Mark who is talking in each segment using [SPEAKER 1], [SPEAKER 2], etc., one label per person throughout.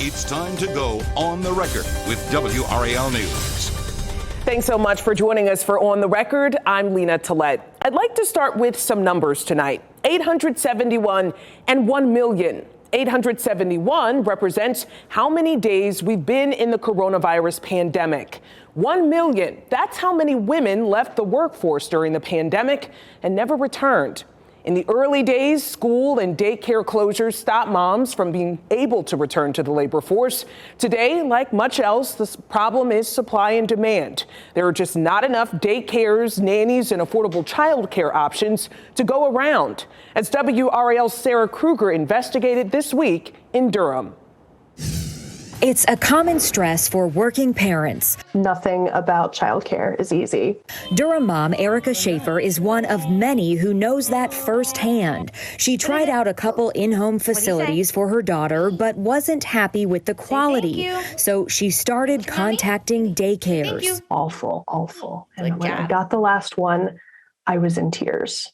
[SPEAKER 1] It's time to go on the record with WRAL News.
[SPEAKER 2] Thanks so much for joining us for On the Record. I'm Lena Tillett. I'd like to start with some numbers tonight. 871 and 1 million. 871 represents how many days we've been in the coronavirus pandemic. 1 million, that's how many women left the workforce during the pandemic and never returned. In the early days, school and daycare closures stopped moms from being able to return to the labor force. Today, like much else, the problem is supply and demand. There are just not enough daycares, nannies, and affordable childcare options to go around, as WRAL's Sarah Kruger investigated this week in Durham.
[SPEAKER 3] It's a common stress for working parents.
[SPEAKER 4] Nothing about childcare is easy.
[SPEAKER 3] Durham mom Erica Schaefer is one of many who knows that firsthand. She tried out a couple in-home facilities for her daughter, but wasn't happy with the quality. So she started contacting daycares.
[SPEAKER 4] Awful. And when I got the last one, I was in tears.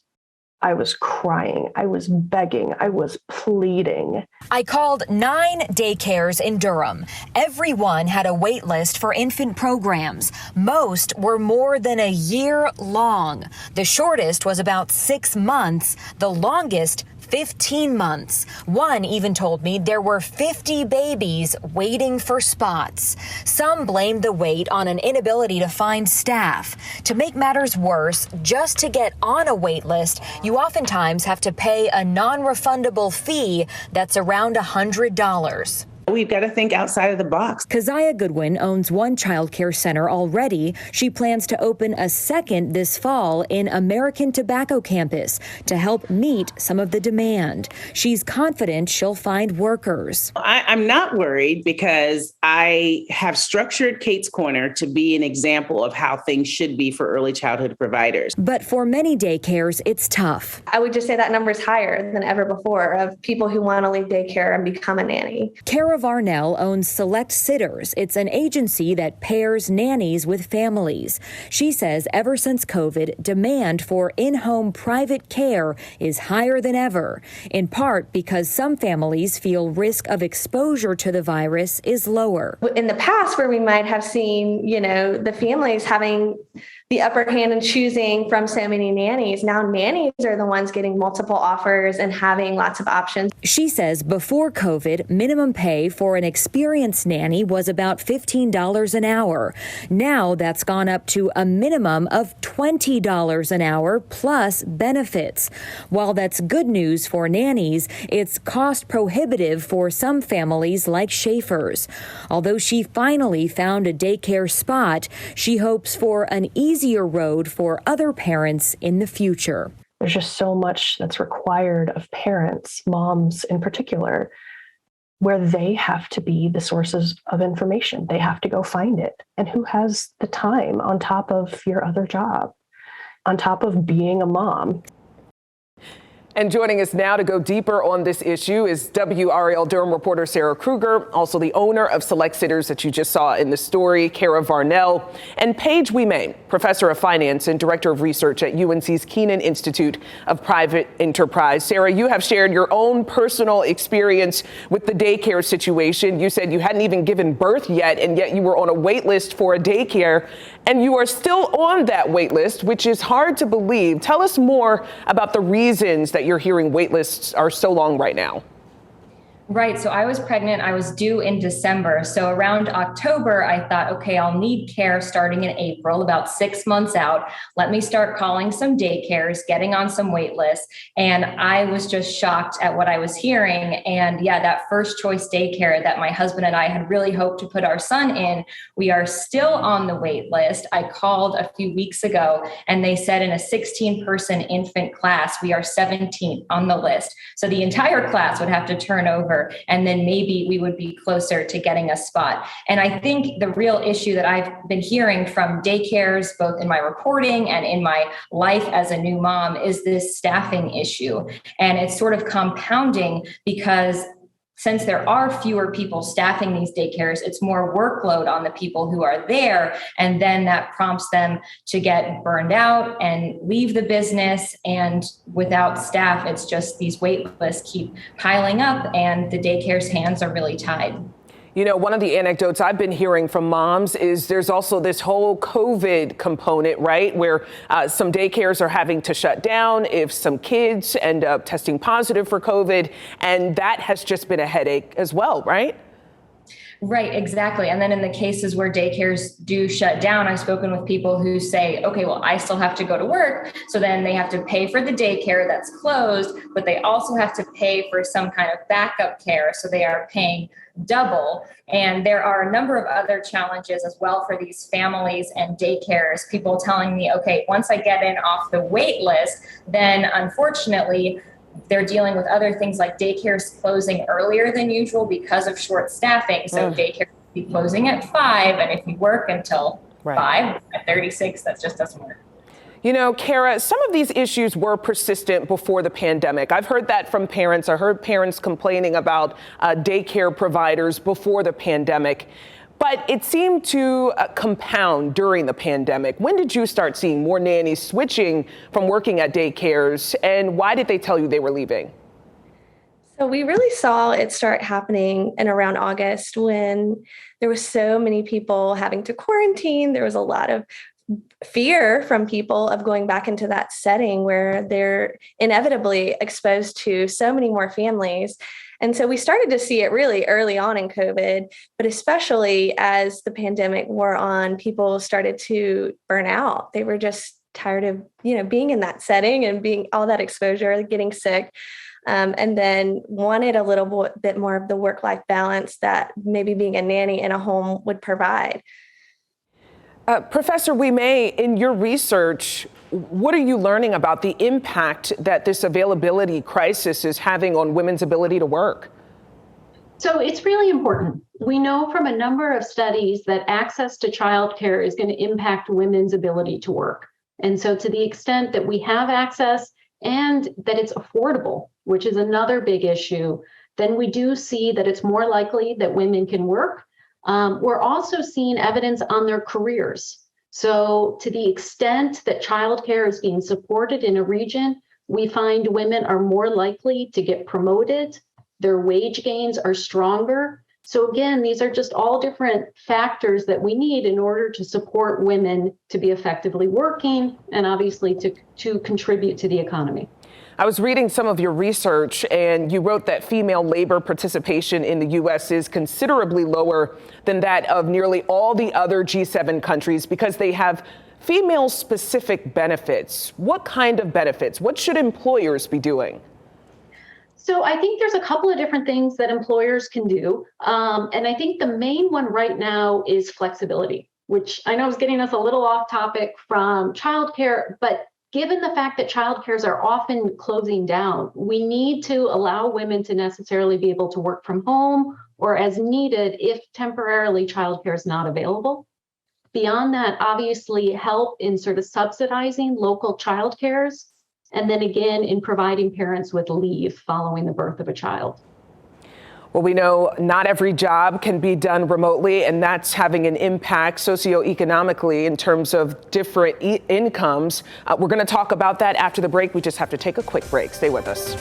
[SPEAKER 4] I was crying. I was begging. I was pleading.
[SPEAKER 3] I called 9 daycares in Durham. Everyone had a wait list for infant programs. Most were more than a year long. The shortest was about 6 months. The longest 15 months. One even told me there were 50 babies waiting for spots. Some blamed the wait on an inability to find staff. To make matters worse, just to get on a wait list, you oftentimes have to pay a non-refundable fee that's around $100.
[SPEAKER 5] We've got to think outside of the box.
[SPEAKER 3] Keziah Goodwin owns one child care center already. She plans to open a second this fall in American Tobacco Campus to help meet some of the demand. She's confident she'll find workers.
[SPEAKER 5] I'm not worried because I have structured Kate's Corner to be an example of how things should be for early childhood providers.
[SPEAKER 3] But for many daycares, it's tough.
[SPEAKER 6] I would just say that number is higher than ever before of people who want to leave daycare and become a nanny.
[SPEAKER 3] Cara Varnell owns Select Sitters. It's an agency that pairs nannies with families. She says ever since COVID, demand for in-home private care is higher than ever, in part because some families feel risk of exposure to the virus is lower.
[SPEAKER 6] In the past, where we might have seen, the families having the upper hand and choosing from so many nannies, now nannies are the ones getting multiple offers and having lots of options.
[SPEAKER 3] She says before COVID, minimum pay for an experienced nanny was about $15 an hour. Now that's gone up to a minimum of $20 an hour plus benefits. While that's good news for nannies, it's cost prohibitive for some families like Schaefer's. Although she finally found a daycare spot, she hopes for an easier road for other parents in the future.
[SPEAKER 4] There's just so much that's required of parents, moms in particular, where they have to be the sources of information. They have to go find it. And who has the time on top of your other job, on top of being a mom?
[SPEAKER 2] And joining us now to go deeper on this issue is WRAL Durham reporter Sarah Kruger, also the owner of Select Sitters that you just saw in the story, Cara Varnell, and Paige Weemain, professor of finance and director of research at UNC's Keenan Institute of Private Enterprise. Sarah, you have shared your own personal experience with the daycare situation. You said you hadn't even given birth yet, and yet you were on a wait list for a daycare, and you are still on that wait list, which is hard to believe. Tell us more about the reasons that you're hearing wait lists are so long right now.
[SPEAKER 7] Right. So I was pregnant. I was due in December. So around October, I thought, okay, I'll need care starting in April, about 6 months out. Let me start calling some daycares, getting on some wait lists. And I was just shocked at what I was hearing. And yeah, that first choice daycare that my husband and I had really hoped to put our son in, we are still on the wait list. I called a few weeks ago and they said in a 16-person infant class, we are 17th on the list. So the entire class would have to turn over. And then maybe we would be closer to getting a spot. And I think the real issue that I've been hearing from daycares, both in my reporting and in my life as a new mom, is this staffing issue. And it's sort of compounding because since there are fewer people staffing these daycares, it's more workload on the people who are there. And then that prompts them to get burned out and leave the business. And without staff, it's just these wait lists keep piling up and the daycare's hands are really tied.
[SPEAKER 2] You know, one of the anecdotes I've been hearing from moms is there's also this whole COVID component, right, where some daycares are having to shut down if some kids end up testing positive for COVID. And that has just been a headache as well, right?
[SPEAKER 7] Right, exactly. And then in the cases where daycares do shut down, I've spoken with people who say, okay, well, I still have to go to work. So then they have to pay for the daycare that's closed, but they also have to pay for some kind of backup care. So they are paying double. And there are a number of other challenges as well for these families and daycares. People telling me, okay, once I get in off the wait list, then unfortunately, they're dealing with other things like daycares closing earlier than usual because of short staffing. So daycare will be closing at 5, and if you work until 5 at 36, that just doesn't work.
[SPEAKER 2] You know, Kara, some of these issues were persistent before the pandemic. I've heard that from parents. I heard parents complaining about daycare providers before the pandemic. But it seemed to compound during the pandemic. When did you start seeing more nannies switching from working at daycares, and why did they tell you they were leaving?
[SPEAKER 6] So we really saw it start happening in around August when there was so many people having to quarantine. There was a lot of fear from people of going back into that setting where they're inevitably exposed to so many more families. And so we started to see it really early on in COVID, but especially as the pandemic wore on, people started to burn out. They were just tired of, being in that setting and being all that exposure, getting sick, and then wanted a little bit more of the work-life balance that maybe being a nanny in a home would provide.
[SPEAKER 2] Professor Ouimet, in your research, what are you learning about the impact that this availability crisis is having on women's ability to work?
[SPEAKER 8] So it's really important. We know from a number of studies that access to childcare is going to impact women's ability to work. And so to the extent that we have access and that it's affordable, which is another big issue, then we do see that it's more likely that women can work. We're also seeing evidence on their careers. So to the extent that childcare is being supported in a region, we find women are more likely to get promoted. Their wage gains are stronger. So again, these are just all different factors that we need in order to support women to be effectively working and obviously to contribute to the economy.
[SPEAKER 2] I was reading some of your research, and you wrote that female labor participation in the U.S. is considerably lower than that of nearly all the other G7 countries because they have female-specific benefits. What kind of benefits? What should employers be doing?
[SPEAKER 8] So I think there's a couple of different things that employers can do. And I think the main one right now is flexibility, which I know is getting us a little off topic from childcare, but given the fact that childcares are often closing down, we need to allow women to necessarily be able to work from home or as needed if temporarily childcare is not available. Beyond that, obviously help in sort of subsidizing local childcares, and then again in providing parents with leave following the birth of a child.
[SPEAKER 2] Well, we know not every job can be done remotely, and that's having an impact socioeconomically in terms of different incomes. We're going to talk about that after the break. We just have to take a quick break. Stay with us.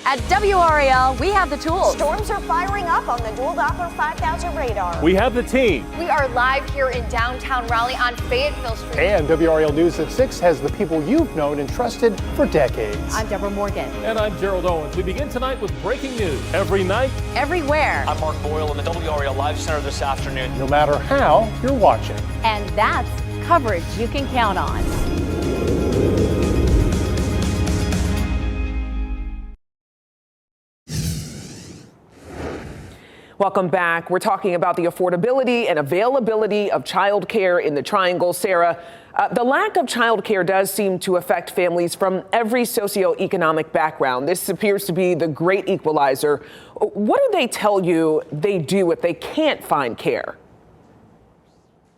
[SPEAKER 9] At WRAL, we have the tools.
[SPEAKER 10] Storms are firing up on the dual Doppler 5000 radar.
[SPEAKER 11] We have the team.
[SPEAKER 9] We are live here in downtown Raleigh on Fayetteville Street.
[SPEAKER 11] And WRAL News at 6 has the people you've known and trusted for decades.
[SPEAKER 9] I'm Deborah Morgan.
[SPEAKER 11] And I'm Gerald Owens. We begin tonight with breaking news. Every night,
[SPEAKER 9] everywhere.
[SPEAKER 12] I'm Mark Boyle in the WRAL Live Center this afternoon.
[SPEAKER 11] No matter how you're watching.
[SPEAKER 9] And that's coverage you can count on.
[SPEAKER 2] Welcome back. We're talking about the affordability and availability of childcare in the Triangle. Sarah, the lack of childcare does seem to affect families from every socioeconomic background. This appears to be the great equalizer. What do they tell you they do if they can't find care?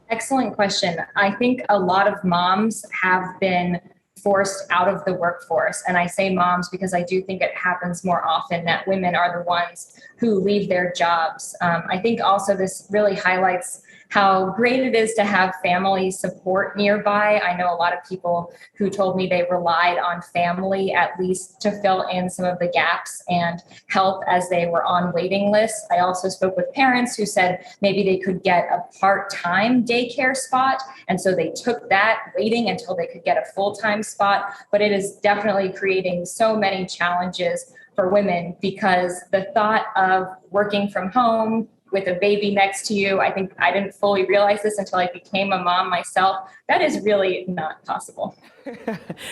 [SPEAKER 7] Excellent question. I think a lot of moms have been forced out of the workforce. And I say moms because I do think it happens more often that women are the ones who leave their jobs. I think also this really highlights how great it is to have family support nearby. I know a lot of people who told me they relied on family at least to fill in some of the gaps and help as they were on waiting lists. I also spoke with parents who said maybe they could get a part-time daycare spot. And so they took that, waiting until they could get a full-time spot. But it is definitely creating so many challenges for women because the thought of working from home with a baby next to you, I think I didn't fully realize this until I became a mom myself. That is really not possible.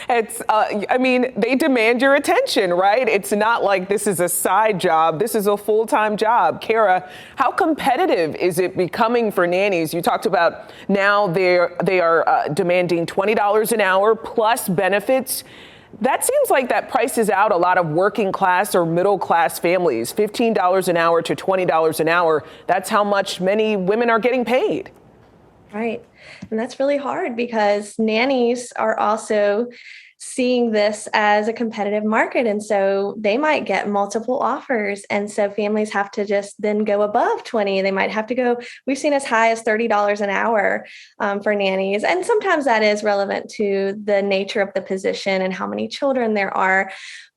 [SPEAKER 2] It's, I mean, they demand your attention, right? It's not like this is a side job. This is a full-time job. Kara, how competitive is it becoming for nannies? You talked about now they are demanding $20 an hour plus benefits. That seems like that prices out a lot of working class or middle class families. $15 an hour to $20 an hour. That's how much many women are getting paid.
[SPEAKER 6] Right. And that's really hard because nannies are also seeing this as a competitive market. And so they might get multiple offers. And so families have to just then go above 20. They might have to go, we've seen as high as $30 an hour for nannies. And sometimes that is relevant to the nature of the position and how many children there are.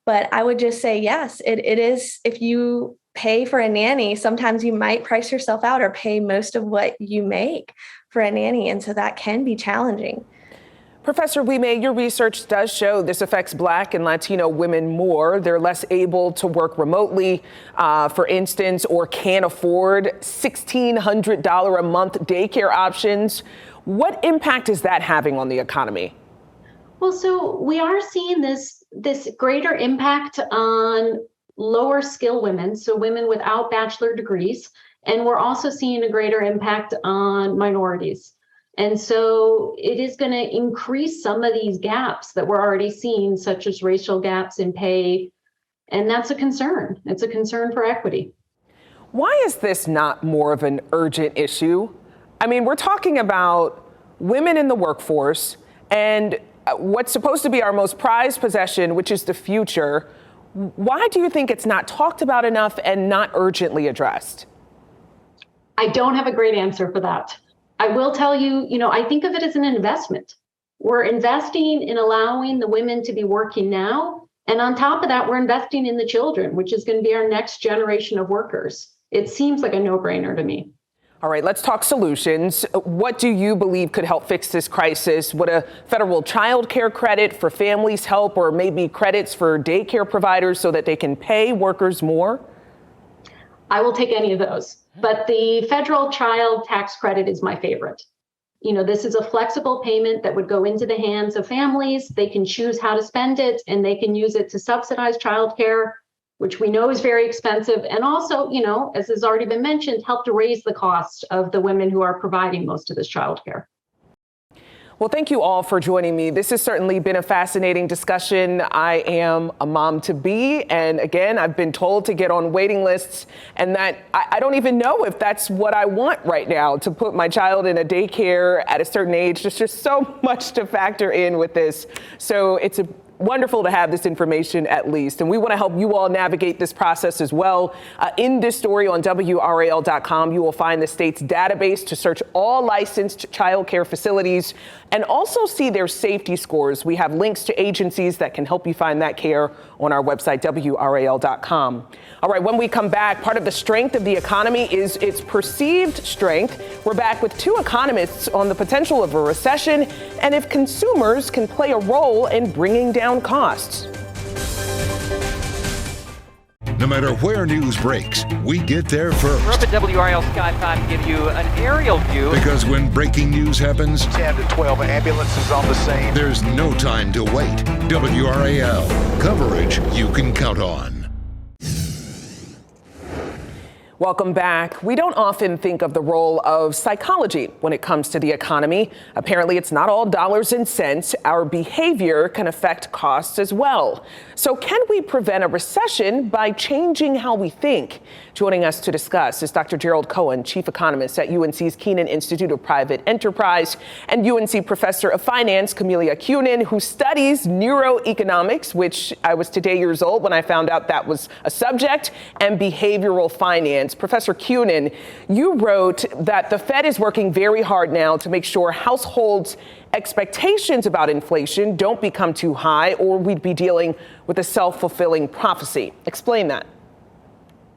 [SPEAKER 6] But I would just say, yes, it is. If you pay for a nanny, sometimes you might price yourself out or pay most of what you make for a nanny. And so that can be challenging.
[SPEAKER 2] Professor Wime, your research does show this affects Black and Latino women more. They're less able to work remotely, for instance, or can't afford $1,600 a month daycare options. What impact is that having on the economy?
[SPEAKER 8] Well, so we are seeing this greater impact on lower skill women, so women without bachelor degrees, and we're also seeing a greater impact on minorities. And so it is going to increase some of these gaps that we're already seeing, such as racial gaps in pay. And that's a concern. It's a concern for equity.
[SPEAKER 2] Why is this not more of an urgent issue? I mean, we're talking about women in the workforce and what's supposed to be our most prized possession, which is the future. Why do you think it's not talked about enough and not urgently addressed?
[SPEAKER 8] I don't have a great answer for that. I will tell you, I think of it as an investment. We're investing in allowing the women to be working now. And on top of that, we're investing in the children, which is going to be our next generation of workers. It seems like a no-brainer to me.
[SPEAKER 2] All right, let's talk solutions. What do you believe could help fix this crisis? Would a federal child care credit for families help, or maybe credits for daycare providers so that they can pay workers more?
[SPEAKER 8] I will take any of those. But the federal child tax credit is my favorite. This is a flexible payment that would go into the hands of families. They can choose how to spend it, and they can use it to subsidize childcare, which we know is very expensive. And also, as has already been mentioned, help to raise the cost of the women who are providing most of this childcare.
[SPEAKER 2] Well, thank you all for joining me. This has certainly been a fascinating discussion. I am a mom to be, and again, I've been told to get on waiting lists, and that I don't even know if that's what I want right now, to put my child in a daycare at a certain age. There's just so much to factor in with this. So it's wonderful to have this information at least. And we want to help you all navigate this process as well. In this story on WRAL.com, you will find the state's database to search all licensed child care facilities and also see their safety scores. We have links to agencies that can help you find that care on our website, WRAL.com. All right, when we come back, part of the strength of the economy is its perceived strength. We're back with two economists on the potential of a recession and if consumers can play a role in bringing down costs.
[SPEAKER 1] No matter where news breaks, we get there first.
[SPEAKER 13] We're up at WRAL Sky 5 to give you an aerial view.
[SPEAKER 1] Because when breaking news happens,
[SPEAKER 11] 10 to 12 ambulances on the scene.
[SPEAKER 1] There's no time to wait. WRAL, coverage you can count on.
[SPEAKER 2] Welcome back. We don't often think of the role of psychology when it comes to the economy. Apparently, it's not all dollars and cents. Our behavior can affect costs as well. So can we prevent a recession by changing how we think? Joining us to discuss is Dr. Gerald Cohen, chief economist at UNC's Keenan Institute of Private Enterprise, and UNC professor of finance, Camelia Kunin, who studies neuroeconomics, which I was today years old when I found out that was a subject, and behavioral finance. Professor Kunin, you wrote that the Fed is working very hard now to make sure households' expectations about inflation don't become too high, or we'd be dealing with a self-fulfilling prophecy. Explain that.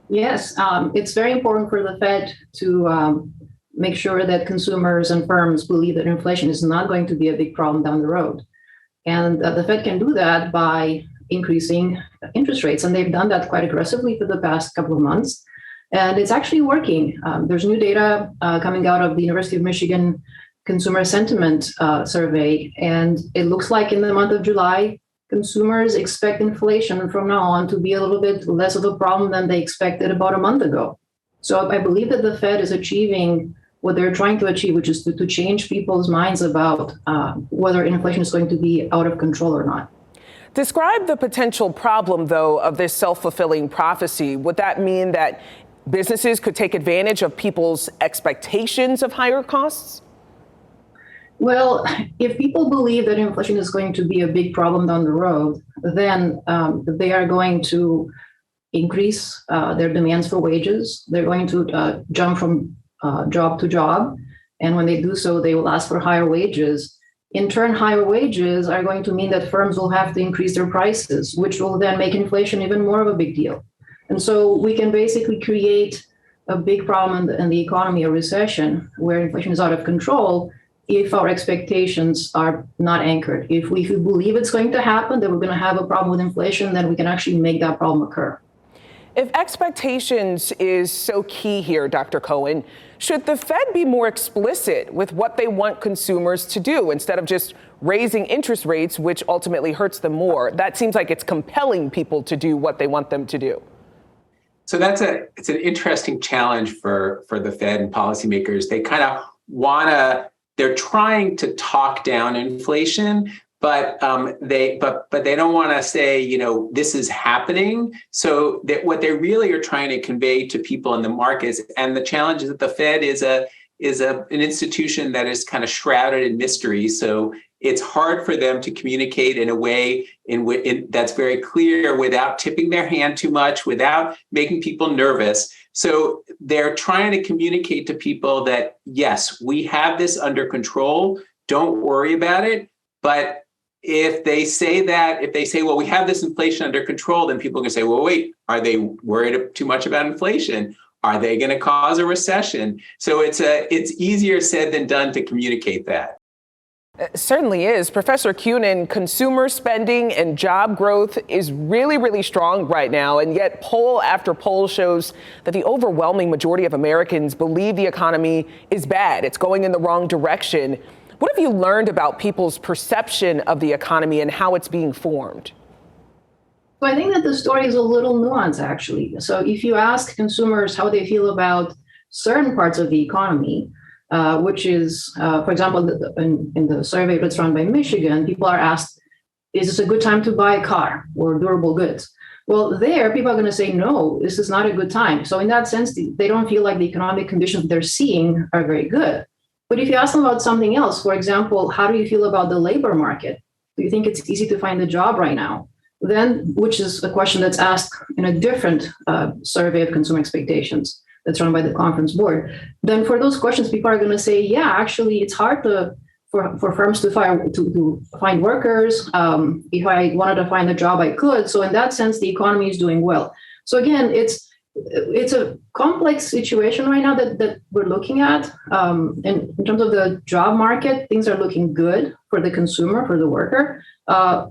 [SPEAKER 14] Yes, it's very important for the Fed to make sure that consumers and firms believe that inflation is not going to be a big problem down the road. And the Fed can do that by increasing interest rates. And they've done that quite aggressively for the past couple of months. And it's actually working. There's new data coming out of the University of Michigan Consumer Sentiment Survey. And it looks like in the month of July, consumers expect inflation from now on to be a little bit less of a problem than they expected about a month ago. So I believe that the Fed is achieving what they're trying to achieve, which is to change people's minds about whether inflation is going to be out of control or not.
[SPEAKER 2] Describe the potential problem, though, of this self-fulfilling prophecy. Would that mean that businesses could take advantage of people's expectations of higher costs?
[SPEAKER 14] Well, if people believe that inflation is going to be a big problem down the road, then they are going to increase their demands for wages. They're going to jump from job to job. And when they do so, they will ask for higher wages. In turn, higher wages are going to mean that firms will have to increase their prices, which will then make inflation even more of a big deal. And so we can basically create a big problem in the economy, a recession, where inflation is out of control, if our expectations are not anchored. If we believe it's going to happen, that we're going to have a problem with inflation, then we can actually make that problem occur.
[SPEAKER 2] If expectations is so key here, Dr. Cohen, should the Fed be more explicit with what they want consumers to do instead of just raising interest rates, which ultimately hurts them more? That seems like it's compelling people to do what they want them to do.
[SPEAKER 15] So it's an interesting challenge for the Fed and policymakers. They kind of they're trying to talk down inflation, but they don't want to say, this is happening. So that what they really are trying to convey to people in the markets, and the challenge is that the Fed is an institution that is kind of shrouded in mystery. So it's hard for them to communicate in a way that's very clear without tipping their hand too much, without making people nervous. So they're trying to communicate to people that, yes, we have this under control. Don't worry about it. But if they say, well, we have this inflation under control, then people can say, well, wait, are they worried too much about inflation? Are they going to cause a recession? So it's easier said than done to communicate that.
[SPEAKER 2] It certainly is. Professor Kunin, consumer spending and job growth is really, really strong right now. And yet poll after poll shows that the overwhelming majority of Americans believe the economy is bad. It's going in the wrong direction. What have you learned about people's perception of the economy and how it's being formed?
[SPEAKER 14] So I think that the story is a little nuanced, actually. So if you ask consumers how they feel about certain parts of the economy, which is, for example, in the survey that's run by Michigan, people are asked, is this a good time to buy a car or durable goods? Well, there, people are going to say, no, this is not a good time. So in that sense, they don't feel like the economic conditions they're seeing are very good. But if you ask them about something else, for example, how do you feel about the labor market? Do you think it's easy to find a job right now? Then, which is a question that's asked in a different survey of consumer expectations that's run by the conference board, then for those questions, people are going to say, yeah, actually, it's hard for firms to find workers. If I wanted to find a job, I could. So in that sense, the economy is doing well. So again, it's a complex situation right now that we're looking at. And in terms of the job market, things are looking good for the consumer, for the worker.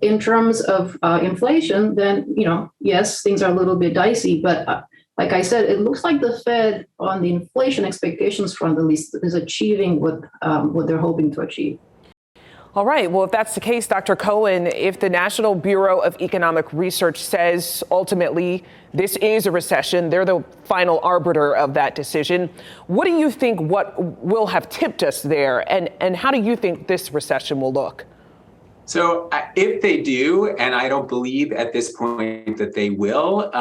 [SPEAKER 14] In terms of inflation, then, yes, things are a little bit dicey, but like I said, it looks like the Fed on the inflation expectations front, at least, is achieving what they're hoping to achieve.
[SPEAKER 2] All right. Well, if that's the case, Dr. Cohen, if the National Bureau of Economic Research says ultimately this is a recession, they're the final arbiter of that decision. What do you think what will have tipped us there? And how do you think this recession will look?
[SPEAKER 15] So if they do, and I don't believe at this point that they will,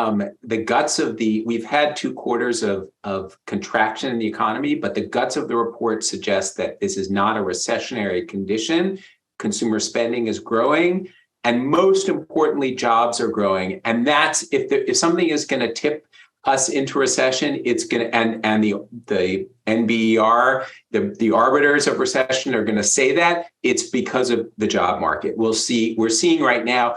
[SPEAKER 15] we've had 2 quarters of contraction in the economy, but the guts of the report suggest that this is not a recessionary condition. Consumer spending is growing, and most importantly, jobs are growing. And that's, if something is going to tip us into recession, it's going to, and the NBER, the arbiters of recession are going to say that it's because of the job market. We're seeing right now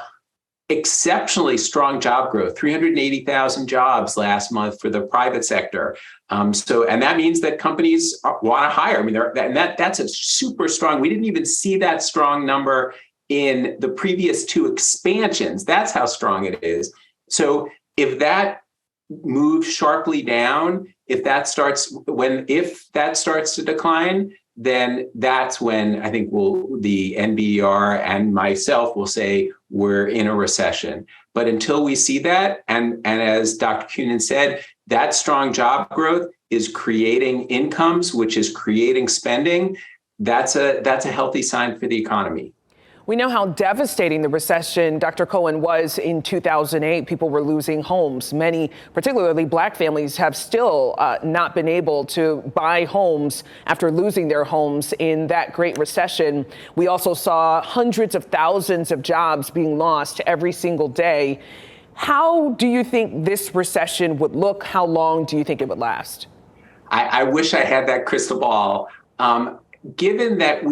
[SPEAKER 15] exceptionally strong job growth, 380,000 jobs last month for the private sector. And that means that companies want to hire. I mean, that's a super strong. We didn't even see that strong number in the previous 2 expansions. That's how strong it is. So if that moves sharply down, if that starts to decline, then that's when I think the NBER and myself will say we're in a recession. But until we see that, and as Dr. Kunin said, that strong job growth is creating incomes, which is creating spending. That's a healthy sign for the economy.
[SPEAKER 2] We know how devastating the recession, Dr. Cohen, was in 2008. People were losing homes. Many, particularly Black families, have still not been able to buy homes after losing their homes in that Great Recession. We also saw hundreds of thousands of jobs being lost every single day. How do you think this recession would look? How long do you think it would last?
[SPEAKER 15] I wish I had that crystal ball. Given that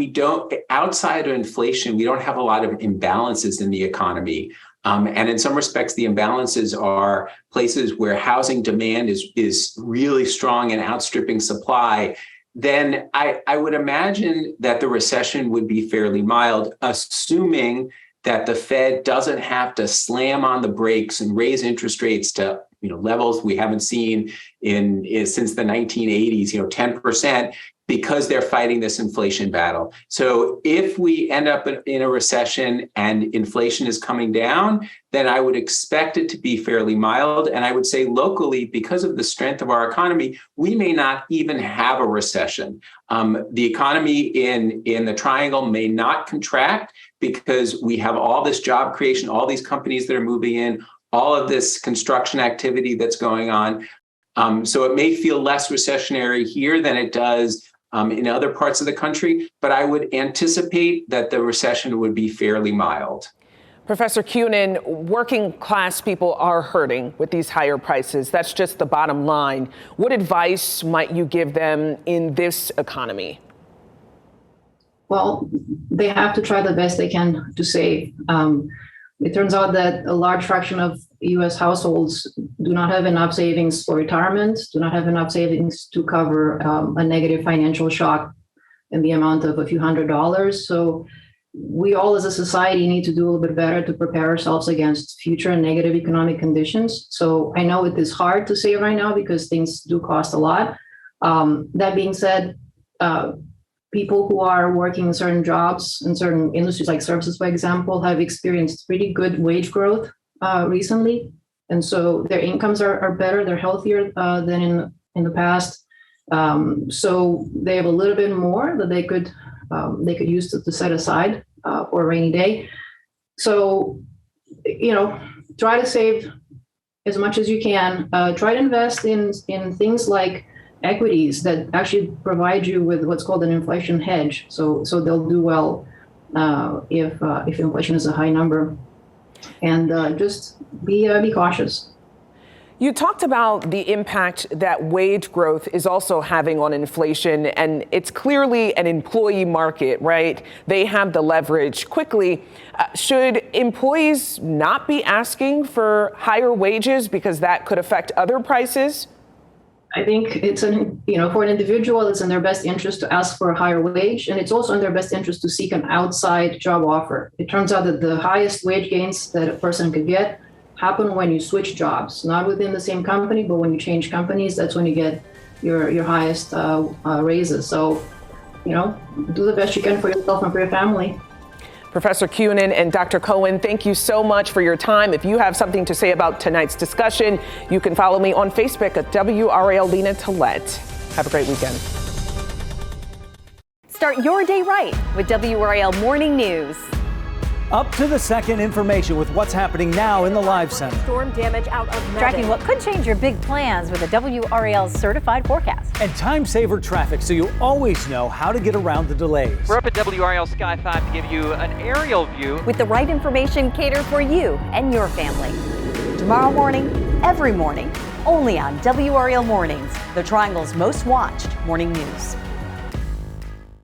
[SPEAKER 15] outside of inflation, we don't have a lot of imbalances in the economy. And in some respects, the imbalances are places where housing demand is really strong and outstripping supply. Then I would imagine that the recession would be fairly mild, assuming that the Fed doesn't have to slam on the brakes and raise interest rates to levels we haven't seen since the 1980s, 10%. Because they're fighting this inflation battle. So if we end up in a recession and inflation is coming down, then I would expect it to be fairly mild. And I would say locally, because of the strength of our economy, we may not even have a recession. The economy in the triangle may not contract because we have all this job creation, all these companies that are moving in, all of this construction activity that's going on. So it may feel less recessionary here than it does in other parts of the country, but I would anticipate that the recession would be fairly mild.
[SPEAKER 2] Professor Kunin, working class people are hurting with these higher prices. That's just the bottom line. What advice might you give them in this economy?
[SPEAKER 14] Well, they have to try the best they can to save. It turns out that a large fraction of U.S. households do not have enough savings for retirement, do not have enough savings to cover a negative financial shock in the amount of a few $100s. So we all as a society need to do a little bit better to prepare ourselves against future negative economic conditions. So I know it is hard to say right now because things do cost a lot. That being said, people who are working in certain jobs in certain industries like services, for example, have experienced pretty good wage growth recently. And so their incomes are better, they're healthier than in the past. So they have a little bit more that they could use to set aside for a rainy day. So, try to save as much as you can. Try to invest in things like equities that actually provide you with what's called an inflation hedge. So they'll do well if inflation is a high number. And just be cautious.
[SPEAKER 2] You talked about the impact that wage growth is also having on inflation, and it's clearly an employee market, right? They have the leverage quickly. Should employees not be asking for higher wages because that could affect other prices?
[SPEAKER 14] I think it's for an individual, it's in their best interest to ask for a higher wage, and it's also in their best interest to seek an outside job offer. It turns out that the highest wage gains that a person could get happen when you switch jobs, not within the same company, but when you change companies, that's when you get your highest raises. So, do the best you can for yourself and for your family.
[SPEAKER 2] Professor Cunin and Dr. Cohen, thank you so much for your time. If you have something to say about tonight's discussion, you can follow me on Facebook at WRAL Lena Tillett. Have a great weekend.
[SPEAKER 16] Start your day right with WRAL Morning News.
[SPEAKER 17] Up to the second information with what's happening now in the Live Center.
[SPEAKER 16] Storm damage out of tracking what could change your big plans with a WRAL certified forecast.
[SPEAKER 17] And time saver traffic, so you always know how to get around the delays.
[SPEAKER 13] We're up at WRAL Sky 5 to give you an aerial view.
[SPEAKER 16] With the right information catered for you and your family. Tomorrow morning, every morning, only on WRAL Mornings, the Triangle's most watched morning news.